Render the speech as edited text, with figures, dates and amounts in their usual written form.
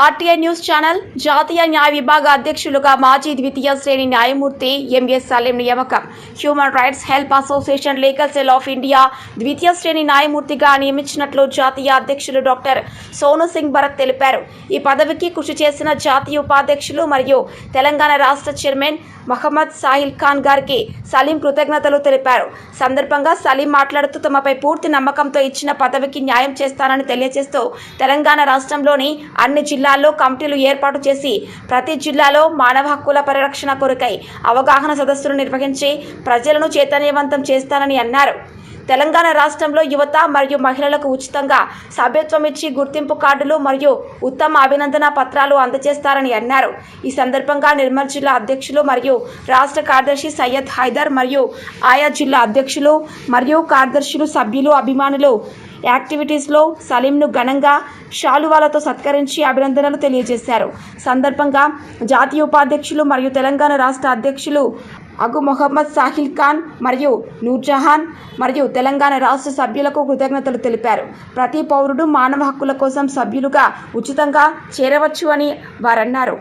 RTI news channel జాతీయ న్యాయ విభాగ అధ్యక్షులుగా మాజీ ద్వితీయ శ్రేణి న్యాయమూర్తి ఎంఎస్ సలీం నియామకం. Human rights help association legal cell of India ద్వితీయ శ్రేణి న్యాయమూర్తిగా నియమించినట్లు జాతీయ అధ్యక్షులు డాక్టర్ సోను సింగ్ భరత్ తెలిపారు. ఈ పదవికి కృషి చేసిన జాతీయ ఉపాధ్యక్షులు మరియు తెలంగాణ రాష్ట్ర చైర్మన్ మహమ్మద్ సాహిల్ ఖాన్ గారికి సలీం కృతజ్ఞతలు తెలిపారు. సందర్భంగా సలీం మాట్లాడుతూ తమపై పూర్తి నమ్మకంతో ఇచ్చిన పదవికి న్యాయం చేస్తానని తెలియజేస్తూ తెలంగాణ రాష్ట్రంలోని అన్ని జిల్లాల్లో కమిటీలు ఏర్పాటు చేసి ప్రతి జిల్లాలో మానవ హక్కుల పరిరక్షణ కొరకై అవగాహన సదస్సులు నిర్వహించి ప్రజలను చైతన్యవంతం చేస్తానని అన్నారు. తెలంగాణ రాష్ట్రంలో యువత మరియు మహిళలకు ఉచితంగా సభ్యత్వం ఇచ్చి గుర్తింపు కార్డులు మరియు ఉత్తమ అభినందన పత్రాలు అందజేస్తారని అన్నారు. ఈ సందర్భంగా నిర్మల్ జిల్లా అధ్యక్షులు మరియు రాష్ట్ర కార్యదర్శి సయ్యద్ హైదర్ మరియు ఆయా జిల్లా అధ్యక్షులు మరియు కార్యదర్శులు సభ్యులు అభిమానులు యాక్టివిటీస్లో సలీంను ఘనంగా శాలువాలతో సత్కరించి అభినందనలు తెలియజేశారు. సందర్భంగా జాతీయ ఉపాధ్యక్షులు మరియు తెలంగాణ రాష్ట్ర అధ్యక్షులు అగు మొహమ్మద్ సాహిల్ ఖాన్ మరియు నూర్జహాన్ మరియు తెలంగాణ రాష్ట్ర సభ్యులకు కృతజ్ఞతలు తెలిపారు. ప్రతి పౌరుడు మానవ హక్కుల కోసం సభ్యులుగా ఉచితంగా చేరవచ్చు అని వారన్నారు.